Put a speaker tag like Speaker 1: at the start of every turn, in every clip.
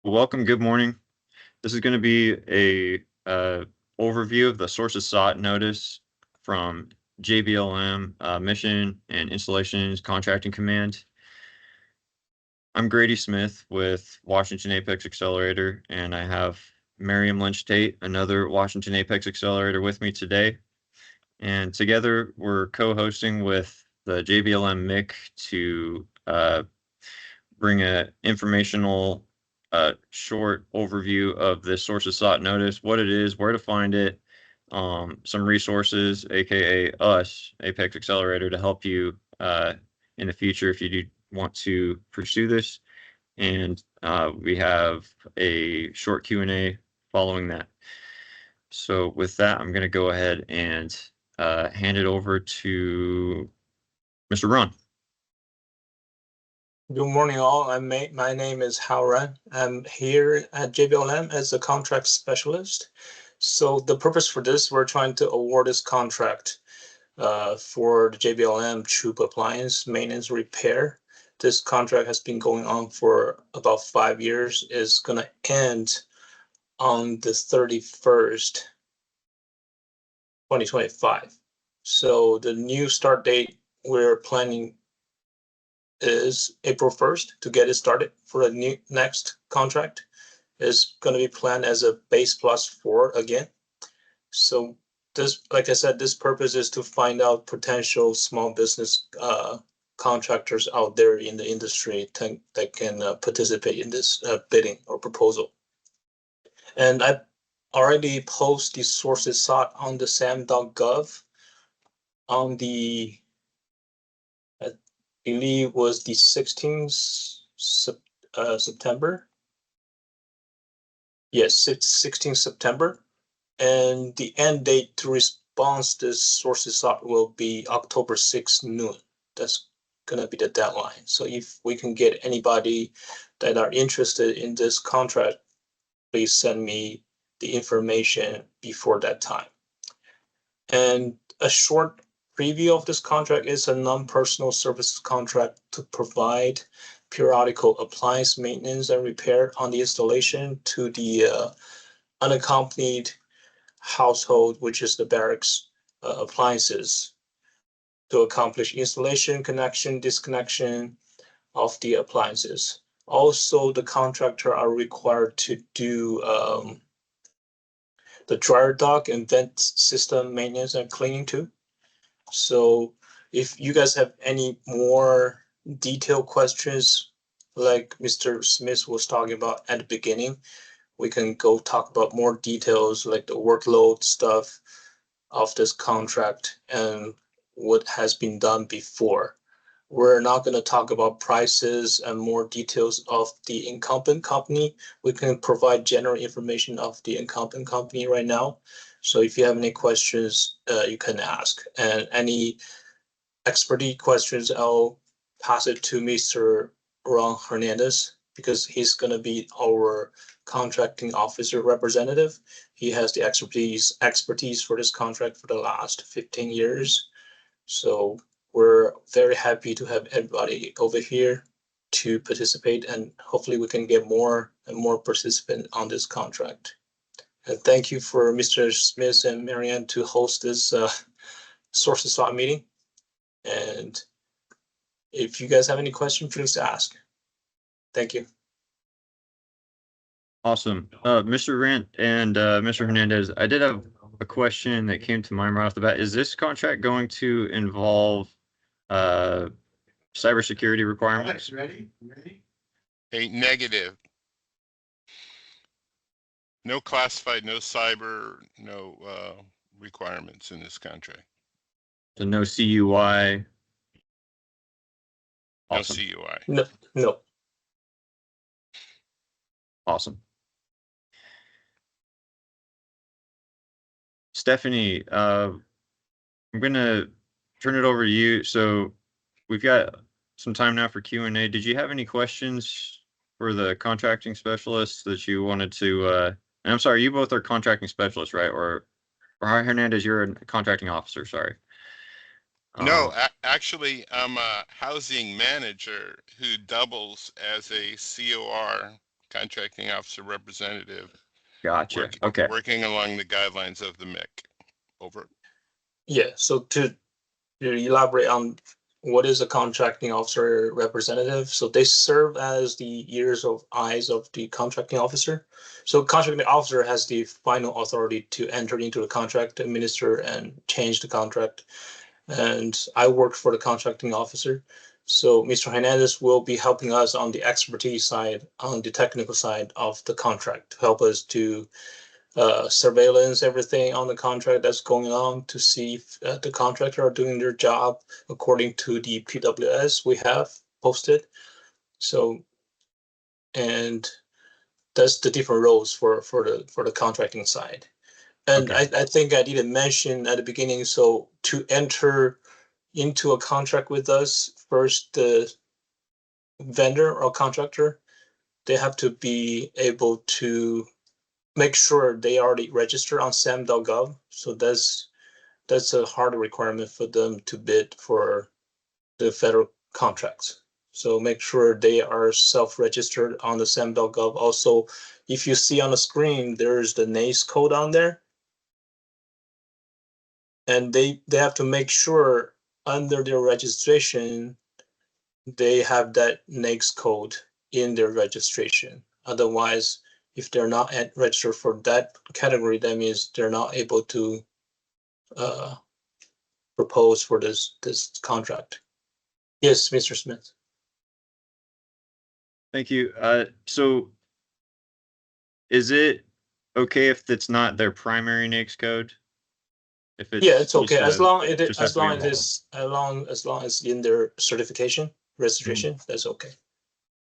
Speaker 1: Welcome. Good morning. This is going to be a overview of the sources sought notice from JBLM Mission and Installations Contracting Command. I'm Grady Smith with Washington Apex Accelerator, and I have Miriam Lynch Tate, another Washington Apex Accelerator, with me today. And together we're co-hosting with the JBLM MICC to bring an informational short overview of this sources sought notice, what it is, where to find it, some resources, aka us, Apex Accelerator, to help you in the future if you do want to pursue this. And we have a short Q&A following that. So with that, I'm going to go ahead and hand it over to Mr. Ron.
Speaker 2: Good morning, all. My name is Hao Ran. I'm here at JBLM as a contract specialist. So the purpose for this, we're trying to award this contract for the JBLM Troop Appliance Maintenance Repair. This contract has been going on for about 5 years. It's going to end on the 31st, 2025. So the new start date we're planning is April 1st to get it started for the next contract. Is going to be planned as a base +4 again. So this, like I said, this purpose is to find out potential small business contractors out there in the industry that can participate in this bidding or proposal. And I already posted the sources sought on the sam.gov on the I believe was the 16th September. Yes, 16th September. And the end date to respond to this sources sought will be October 6th noon. That's going to be the deadline. So if we can get anybody that are interested in this contract, please send me the information before that time. And a short preview of this contract is a non-personal services contract to provide periodical appliance maintenance and repair on the installation to the unaccompanied household, which is the barracks appliances, to accomplish installation, connection, disconnection of the appliances. Also, the contractor are required to do the dryer dock and vent system maintenance and cleaning too. So if you guys have any more detailed questions, like Mr. Smith was talking about at the beginning, we can go talk about more details like the workload stuff of this contract and what has been done before. We're not going to talk about prices and more details of the incumbent company. We can provide general information of the incumbent company right now. So if you have any questions, you can ask. And any expertise questions, I'll pass it to Mr. Ron Hernandez, because he's going to be our contracting officer representative. He has the expertise for this contract for the last 15 years. So we're very happy to have everybody over here to participate, and hopefully we can get more and more participants on this contract. And thank you for Mr. Smith and Marianne to host this sources sought meeting. And if you guys have any questions, please ask. Thank you.
Speaker 1: Awesome. Mr. Rant and Mr. Hernandez, I did have a question that came to mind right off the bat. Is this contract going to involve cybersecurity requirements?
Speaker 3: Ready? A negative. No classified, no cyber, no requirements in this contract.
Speaker 1: So no CUI? Awesome.
Speaker 3: No CUI.
Speaker 2: No.
Speaker 1: Awesome. Stephanie, I'm going to turn it over to you. So we've got some time now for Q&A. Did you have any questions for the contracting specialists that you wanted to, and I'm sorry, you both are contracting specialists, right? Or Hernandez, you're a contracting officer, sorry.
Speaker 3: No, actually, I'm a housing manager who doubles as a COR contracting officer representative.
Speaker 1: Gotcha. Okay.
Speaker 3: Working along the guidelines of the MICC. Over.
Speaker 2: Yeah, so to elaborate on what is a contracting officer representative, so they serve as the ears of eyes of the contracting officer. So contracting officer has the final authority to enter into the contract, administer, and change the contract. And I work for the contracting officer. So Mr. Hernandez will be helping us on the expertise side, on the technical side of the contract, to help us to surveillance everything on the contract that's going on to see if the contractor are doing their job according to the PWS we have posted. So, and that's the different roles for the contracting side. And
Speaker 1: Okay.
Speaker 2: I think I didn't mention at the beginning, so to enter into a contract with us, first the vendor or contractor, they have to be able to make sure they already register on sam.gov. So that's a hard requirement for them to bid for the federal contracts. So make sure they are self-registered on the sam.gov. Also, if you see on the screen, there's the NAICS code on there. And they have to make sure under their registration, they have that NAICS code in their registration. Otherwise, if they're not registered for that category, that means they're not able to propose for this contract. Yes, Mr. Smith.
Speaker 1: Thank you. So is it okay if it's not their primary NAICS code? If it's
Speaker 2: Yeah, it's okay
Speaker 1: just
Speaker 2: as long
Speaker 1: just has
Speaker 2: as
Speaker 1: to be
Speaker 2: long as
Speaker 1: involved.
Speaker 2: it's as long as in their certification registration, that's okay.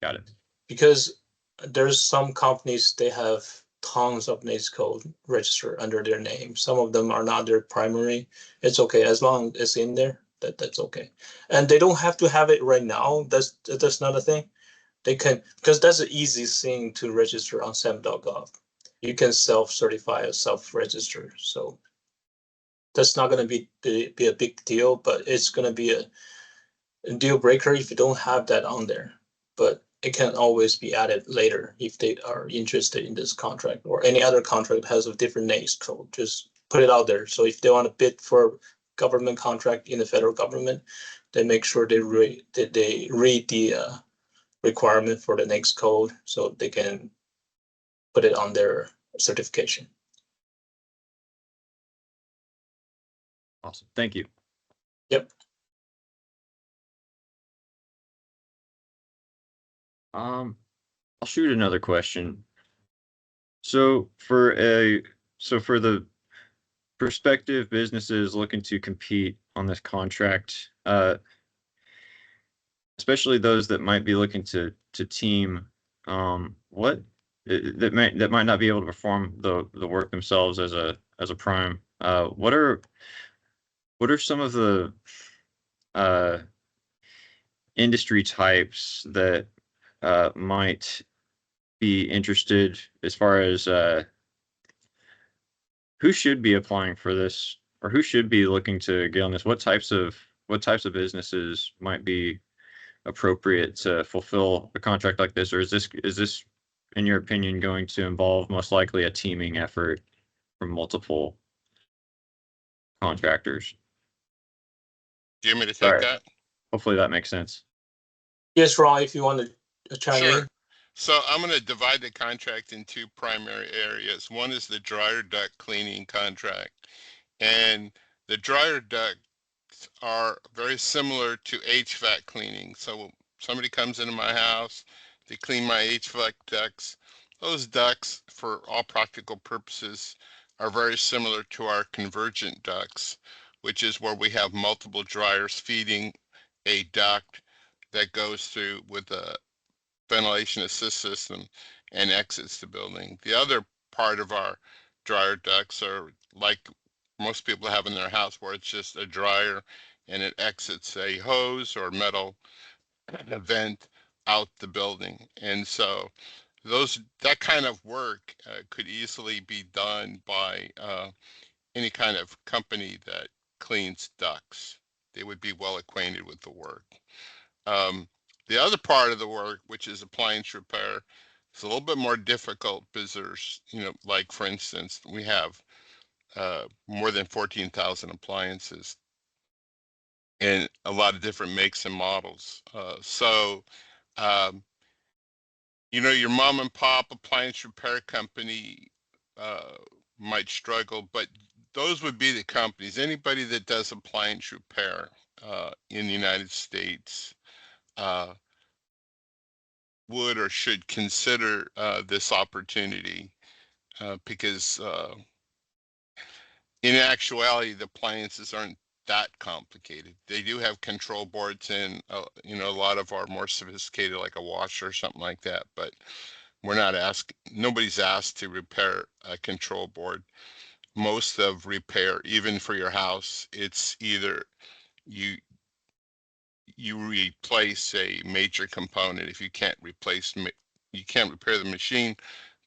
Speaker 1: Got it.
Speaker 2: Because there's some companies they have tons of NAICS code registered under their name. Some of them are not their primary. It's okay as long as it's in there. That's okay. And they don't have to have it right now. That's not a thing. They can, because that's the easiest thing to register on sam.gov. You can self-certify or self-register. So that's not going to be a big deal, but it's going to be a deal breaker if you don't have that on there. But it can always be added later if they are interested in this contract or any other contract has a different NAICS code. Just put it out there. So if they want to bid for government contract in the federal government, they make sure they read the requirement for the NAICS code so they can put it on their certification.
Speaker 1: Awesome. Thank you.
Speaker 2: Yep.
Speaker 1: I'll shoot another question. So for the prospective businesses looking to compete on this contract, especially those that might be looking to team, what that might not be able to perform the work themselves as a prime. What are some of the industry types that might be interested as far as who should be applying for this or who should be looking to get on this? What types of businesses might be appropriate to fulfill a contract like this? Or is this, in your opinion, going to involve most likely a teaming effort from multiple contractors?
Speaker 3: Do you want me to take
Speaker 1: Sorry.
Speaker 3: that?
Speaker 1: Hopefully that makes sense.
Speaker 2: Yes, Ron, if you want to chime
Speaker 3: Sure.
Speaker 2: in.
Speaker 3: So I'm going to divide the contract in two primary areas. One is the dryer duct cleaning contract. And the dryer ducts are very similar to HVAC cleaning. So somebody comes into my house, they clean my HVAC ducts. Those ducts, for all practical purposes, are very similar to our convergent ducts, which is where we have multiple dryers feeding a duct that goes through with a ventilation assist system and exits the building. The other part of our dryer ducts are like most people have in their house, where it's just a dryer and it exits a hose or metal vent out the building. And so that kind of work could easily be done by any kind of company that cleans ducts. They would be well acquainted with the work. The other part of the work, which is appliance repair, It's a little bit more difficult because there's, like for instance, we have more than 14,000 appliances and a lot of different makes and models. Um, your mom and pop appliance repair company uh, might struggle, but those would be the companies. Anybody that does appliance repair in the United States uh, would or should consider this opportunity because in actuality, the appliances aren't that complicated. They do have control boards and a lot of our more sophisticated, like a washer or something like that, but nobody's asked to repair a control board. Most of repair, even for your house, it's either you you replace a major component. If you can't repair the machine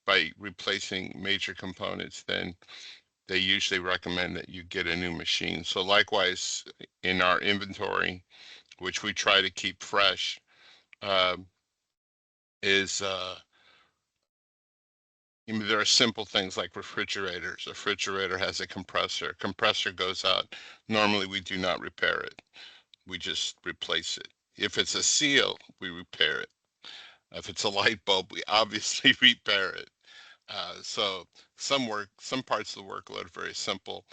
Speaker 3: by replacing major components, then they usually recommend that you get a new machine. So likewise, in our inventory, which we try to keep fresh, uh, is there are simple things like refrigerators. A refrigerator has a compressor. Compressor goes out. Normally, we do not repair it. We just replace it. If it's a seal, we repair it. If it's a light bulb, we obviously repair it. So some parts of the workload are very simple.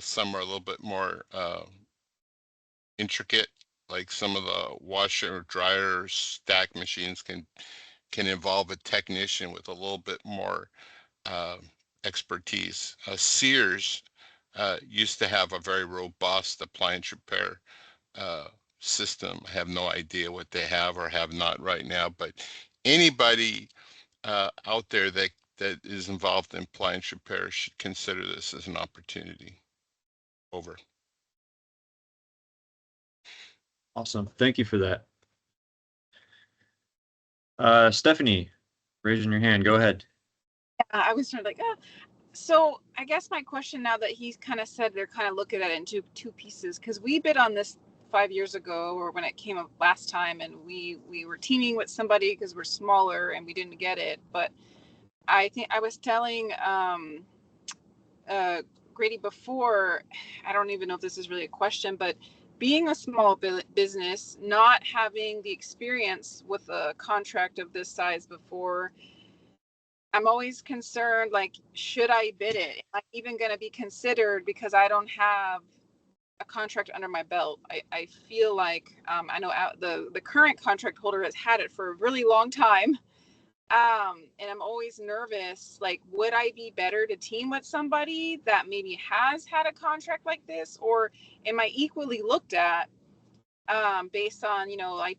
Speaker 3: Some are a little bit more intricate, like some of the washer or dryer stack machines can involve a technician with a little bit more uh, expertise. Sears used to have a very robust appliance repair uh, system. I have no idea what they have or have not right now, but anybody out there that is involved in appliance repair should consider this as an opportunity. Over.
Speaker 1: Awesome. Thank you for that. Stephanie, raising your hand. Go ahead.
Speaker 4: I was sort of like, so I guess my question now that he's kind of said they're kind of looking at it in two pieces, because we bid on this 5 years ago or when it came up last time, and we were teaming with somebody because we're smaller and we didn't get it. But I think I was telling Grady before, I don't even know if this is really a question, but being a small business, not having the experience with a contract of this size before, I'm always concerned, like, should I bid it? Am I even going to be considered because I don't have a contract under my belt? I feel like I know the current contract holder has had it for a really long time. And I'm always nervous, like, would I be better to team with somebody that maybe has had a contract like this? Or am I equally looked at based on, I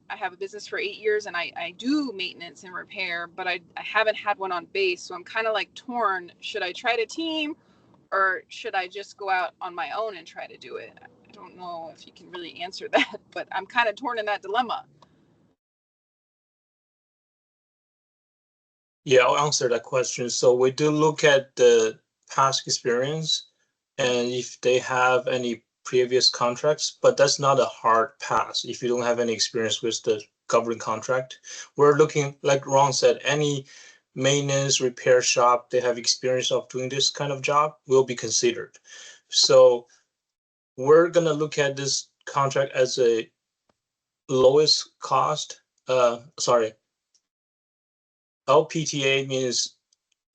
Speaker 4: have a business for 8 years and I do maintenance and repair, but I haven't had one on base. So I'm kind of like torn. Should I try to team or should I just go out on my own and try to do it? I don't know if you can really answer that, but I'm kind of torn in that dilemma.
Speaker 2: Yeah, I'll answer that question. So we do look at the past experience and if they have any previous contracts, but that's not a hard pass if you don't have any experience with the government contract. We're looking, like Ron said, any maintenance repair shop, they have experience of doing this kind of job will be considered. So we're gonna look at this contract as a lowest cost, LPTA means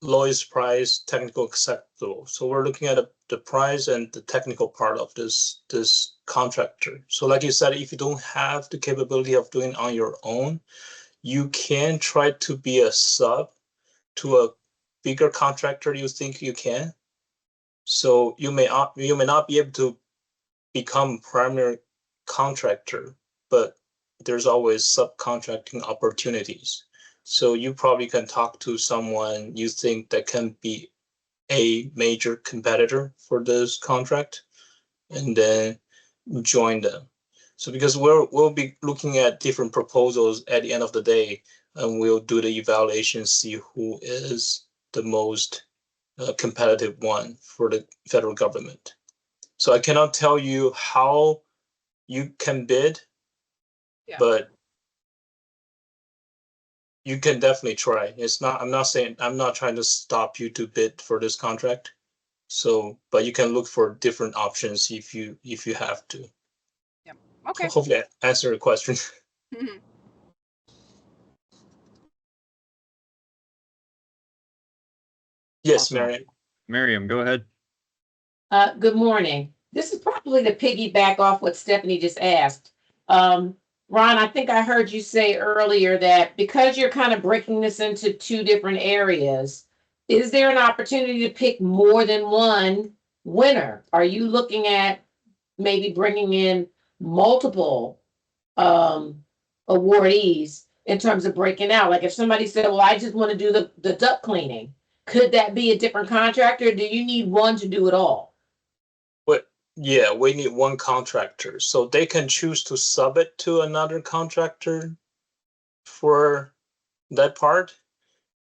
Speaker 2: lowest price, technical acceptable. So we're looking at the price and the technical part of this contractor. So like you said, if you don't have the capability of doing it on your own, you can try to be a sub to a bigger contractor you think you can. So you may not be able to become primary contractor, but there's always subcontracting opportunities. So you probably can talk to someone you think that can be a major competitor for this contract and then join them. So because we'll be looking at different proposals at the end of the day, and we'll do the evaluation, see who is the most competitive one for the federal government. So I cannot tell you how you can bid, but you can definitely try. It's not, I'm not trying to stop you to bid for this contract. So, but you can look for different options if you have to.
Speaker 4: Yep. Okay.
Speaker 2: Hopefully I answer your question.
Speaker 4: Mhm.
Speaker 2: Yes,
Speaker 1: Awesome.
Speaker 2: Mariam.
Speaker 1: Miriam, go ahead.
Speaker 5: Good morning. This is probably to piggyback off what Stephanie just asked. Ron, I think I heard you say earlier that because you're kind of breaking this into two different areas, is there an opportunity to pick more than one winner? Are you looking at maybe bringing in multiple awardees in terms of breaking out? Like if somebody said, well, I just want to do the duct cleaning, could that be a different contractor? Do you need one to do it all?
Speaker 2: Yeah, we need one contractor, so they can choose to sub it to another contractor for that part,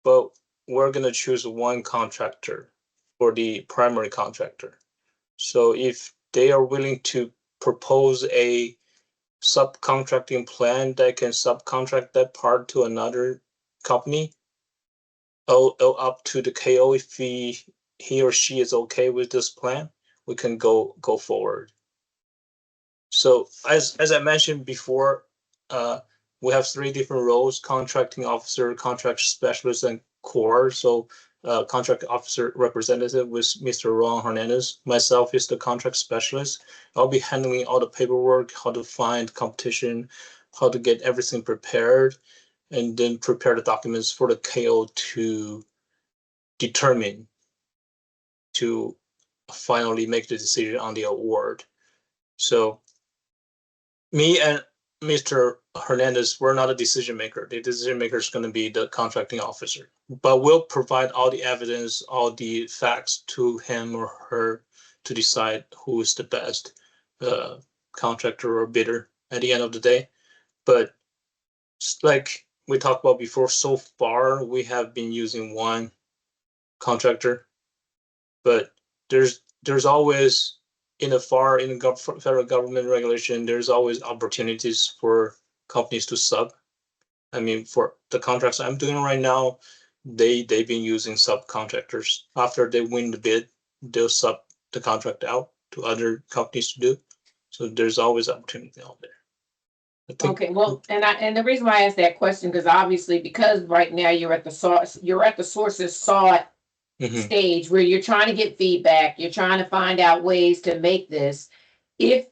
Speaker 2: but we're gonna choose one contractor for the primary contractor. So if they are willing to propose a subcontracting plan that can subcontract that part to another company, up to the KO if he or she is okay with this plan, we can go forward. So as I mentioned before, we have 3 different roles: contracting officer, contract specialist, and core. So contract officer representative with Mr. Ron Hernandez. Myself is the contract specialist. I'll be handling all the paperwork, how to find competition, how to get everything prepared, and then prepare the documents for the KO to determine, to finally make the decision on the award. So me and Mr. Hernandez, we're not a decision maker. The decision maker is going to be the contracting officer, but we'll provide all the evidence, all the facts to him or her to decide who is the best contractor or bidder at the end of the day. But like we talked about before, so far we have been using one contractor, but there's always in the federal government regulation, there's always opportunities for companies to sub. I mean, for the contracts I'm doing right now, they've been using subcontractors. After they win the bid, they'll sub the contract out to other companies to do. So there's always opportunity out there.
Speaker 5: Okay, well, and the reason why I asked that question, because obviously, because right now you're at the sources sought stage where you're trying to get feedback, you're trying to find out ways to make this. If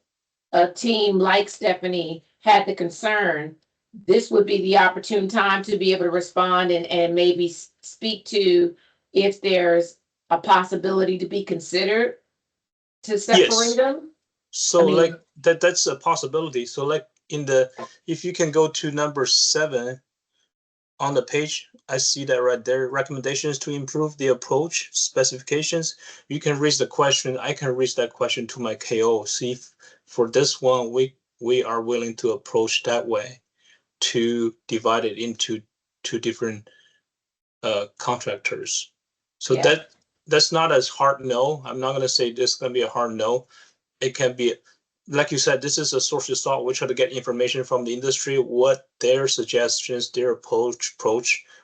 Speaker 5: a team like Stephanie had the concern, this would be the opportune time to be able to respond and maybe speak to if there's a possibility to be considered to separate them.
Speaker 2: So like that's a possibility. So like if you can go to number 7 on the page, I see that right there, recommendations to improve the approach specifications. You can raise the question. I can raise that question to my KO. See if for this one, we are willing to approach that way to divide it into 2 different contractors. So that's not as hard no. I'm not going to say this is going to be a hard no. It can be, like you said, this is a source of thought. We try to get information from the industry, what their suggestions, their approach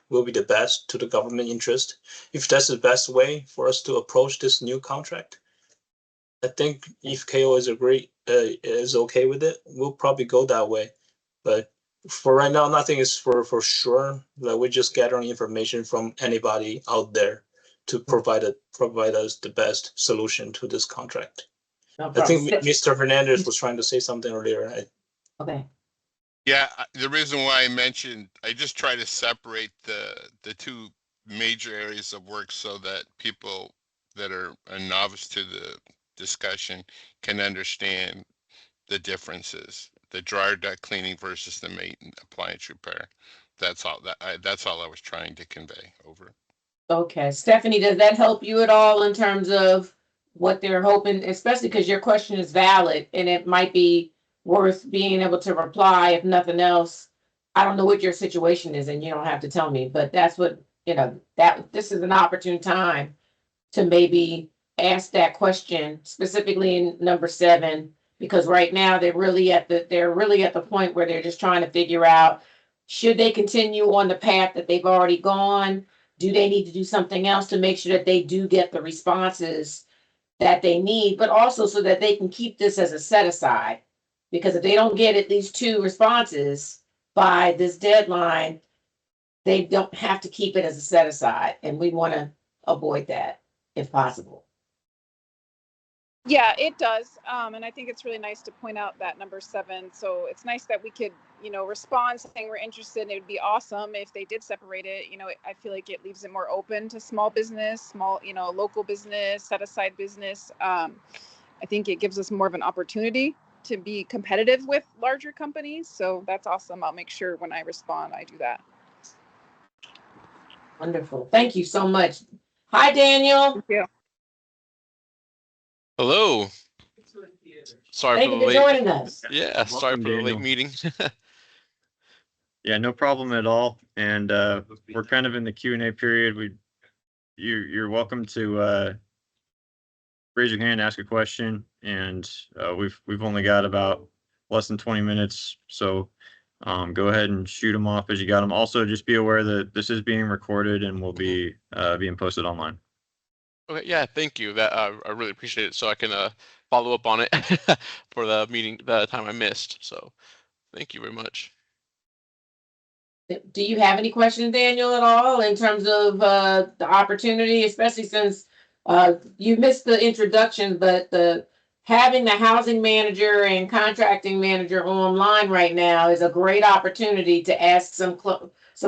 Speaker 2: will be the best to the government interest. If that's the best way for us to approach this new contract, I think if KO is okay with it, we'll probably go that way. But for right now, nothing is for sure. Like we're just gathering information from anybody out there to provide us the best solution to this contract. No, I think Mr. Hernandez was trying to say something earlier. Right?
Speaker 5: Okay.
Speaker 3: Yeah, the reason why I just try to separate the 2 major areas of work so that people that are a novice to the discussion can understand the differences. The dryer duct cleaning versus the maintenance appliance repair. That's all I was trying to convey over.
Speaker 5: Okay, Stephanie, does that help you at all in terms of what they're hoping, especially because your question is valid and it might be worth being able to reply, if nothing else. I don't know what your situation is and you don't have to tell me, but that's what, that this is an opportune time to maybe ask that question specifically in number 7, because right now they're really at the point where they're just trying to figure out Should they continue on the path that they've already gone? Do they need to do something else to make sure that they do get the responses that they need, but also so that they can keep this as a set aside? Because if they don't get at least 2 responses by this deadline, they don't have to keep it as a set aside. And we want to avoid that if possible.
Speaker 4: Yeah, it does. And I think it's really nice to point out that number 7. So it's nice that we could, respond saying we're interested. And it would be awesome if they did separate it. I feel like it leaves it more open to small business, small, local business, set aside business. I think it gives us more of an opportunity to be competitive with larger companies. So that's awesome. I'll make sure when I respond, I do that.
Speaker 5: Wonderful. Thank you so much. Hi, Daniel.
Speaker 4: Thank you.
Speaker 6: Hello. Sorry
Speaker 5: Thank
Speaker 6: for
Speaker 5: you
Speaker 6: the
Speaker 5: for
Speaker 6: late.
Speaker 5: joining us.
Speaker 6: Yeah, sorry
Speaker 1: Welcome,
Speaker 6: for the late
Speaker 1: Daniel.
Speaker 6: meeting.
Speaker 1: Yeah, no problem at all. And we're kind of in the Q&A period. You're welcome to raise your hand, ask a question, and we've only got about less than 20 minutes, so go ahead and shoot them off as you got them. Also, just be aware that this is being recorded and will be being posted online.
Speaker 6: Okay, yeah, thank you. That I really appreciate it. So I can follow up on it for the meeting, the time I missed. So thank you very much.
Speaker 5: Do you have any questions, Daniel, at all in terms of the opportunity, especially since you missed the introduction, but having the housing manager and contracting manager online right now is a great opportunity to ask some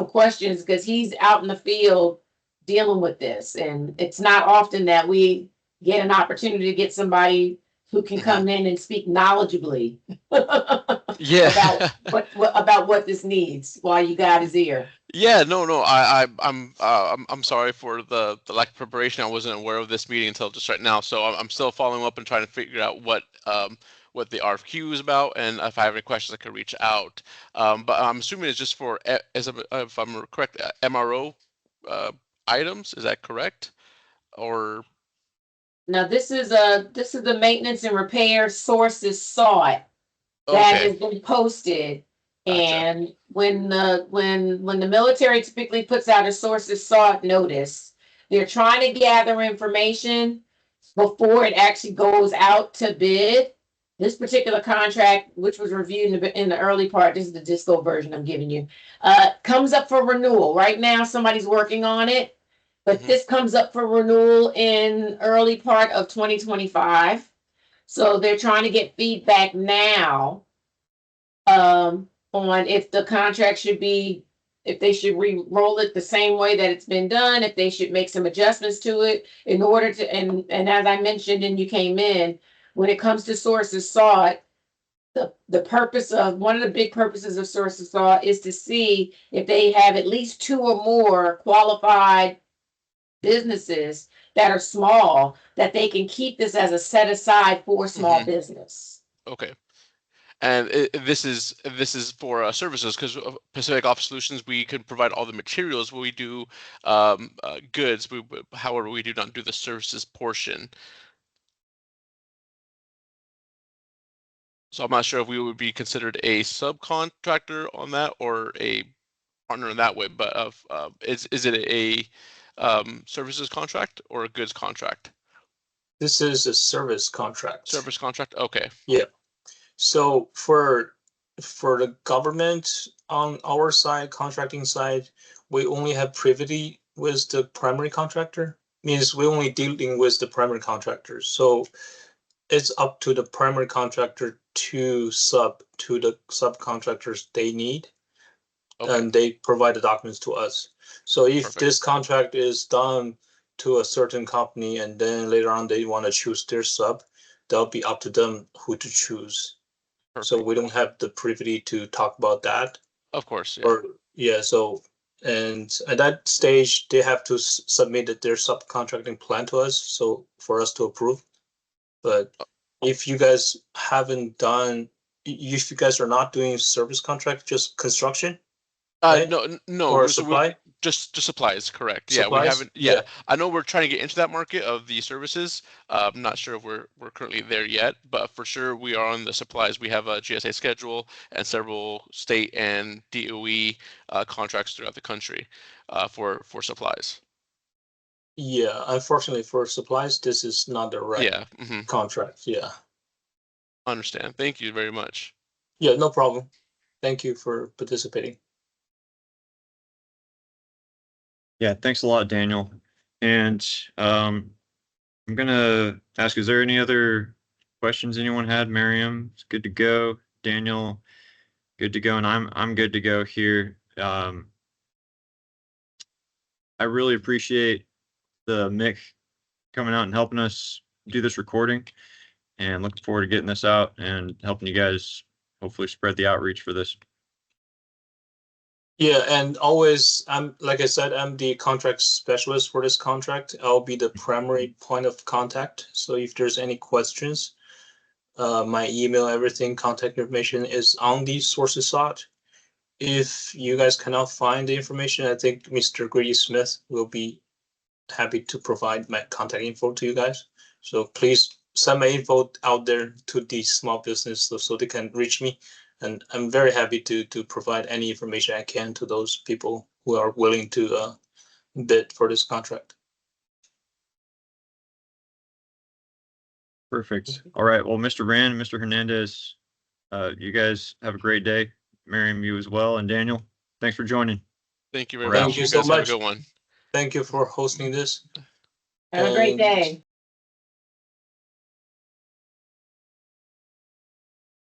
Speaker 5: questions, because he's out in the field dealing with this, and it's not often that we get an opportunity to get somebody who can come in and speak knowledgeably
Speaker 6: Yeah.
Speaker 5: about what this needs while you got his ear.
Speaker 6: Yeah, no. I'm sorry for the lack of preparation. I wasn't aware of this meeting until just right now. So I'm still following up and trying to figure out what the RFQ is about, and if I have any questions, I can reach out. But I'm assuming it's just for, if I'm correct, MRO items. Is that correct? Or
Speaker 5: Now this is the maintenance and repair sources sought that
Speaker 6: okay,
Speaker 5: has been posted.
Speaker 6: gotcha.
Speaker 5: And when the military typically puts out a sources sought notice, they're trying to gather information before it actually goes out to bid. This particular contract, which was reviewed in the early part, this is the disco version I'm giving you, comes up for renewal. Right now, somebody's working on it, but this comes up for renewal in early part of 2025. So they're trying to get feedback now on if the contract should be, if they should re-roll it the same way that it's been done, if they should make some adjustments to it in order to, and as I mentioned, and you came in, when it comes to sources sought, the purpose of, one of the big purposes of sources sought is to see if they have at least 2 or more qualified businesses that are small, that they can keep this as a set aside for small business.
Speaker 6: Okay. And this is for services, because Pacific Office Solutions, we can provide all the materials, but we do goods. However, we do not do the services portion. So I'm not sure if we would be considered a subcontractor on that or a partner in that way. But is it a services contract or a goods contract?
Speaker 2: This is a service contract.
Speaker 6: Service contract. Okay.
Speaker 2: Yeah. So for the government on our side, contracting side, we only have privity with the primary contractor. Means we're only dealing with the primary contractor. So it's up to the primary contractor to sub to the subcontractors they need. Okay. And they provide the documents to us. So if this contract is done to a certain company and then later on they want to choose their sub, that'll be up to them who to choose. Perfect. So we don't have the privity to talk about that.
Speaker 6: Of course. Yeah.
Speaker 2: So and at that stage they have to submit their subcontracting plan to us, so for us to approve. But if you guys haven't done, if you guys are not doing service contract, just construction, right?
Speaker 6: No.
Speaker 2: Or supply.
Speaker 6: Just supplies, correct. Yeah, we
Speaker 2: Supplies?
Speaker 6: haven't. Yeah.
Speaker 2: Yeah.
Speaker 6: I know we're trying to get into that market of the services. I'm not sure if we're currently there yet, but for sure we are on the supplies. We have a GSA schedule and several state and DOE contracts throughout the country for supplies.
Speaker 2: Yeah, unfortunately for supplies, this is not the right
Speaker 6: Yeah.
Speaker 2: contract. Yeah.
Speaker 6: Understand. Thank you very much.
Speaker 2: Yeah, no problem. Thank you for participating.
Speaker 1: Yeah, thanks a lot, Daniel. And I'm gonna ask, is there any other questions anyone had? Miriam, it's good to go. Daniel, good to go, and I'm good to go here. I really appreciate the MICC coming out and helping us do this recording, and looking forward to getting this out and helping you guys hopefully spread the outreach for this.
Speaker 2: Yeah, and always, like I said, I'm the contract specialist for this contract. I'll be the primary point of contact. So if there's any questions, my email, everything, contact information is on the sources sought. If you guys cannot find the information, I think Mr. Grady Smith will be happy to provide my contact info to you guys. So please send my info out there to the small business so they can reach me. And I'm very happy to provide any information I can to those people who are willing to bid for this contract.
Speaker 1: Perfect. All right. Well, Mr. Rand, Mr. Hernandez, you guys have a great day. Miriam, you as well, and Daniel, thanks for joining.
Speaker 6: Thank you very much.
Speaker 2: Thank you so
Speaker 6: guys have a
Speaker 2: much.
Speaker 6: good one.
Speaker 2: Thank you for hosting this.
Speaker 5: Have a great
Speaker 2: And
Speaker 5: day.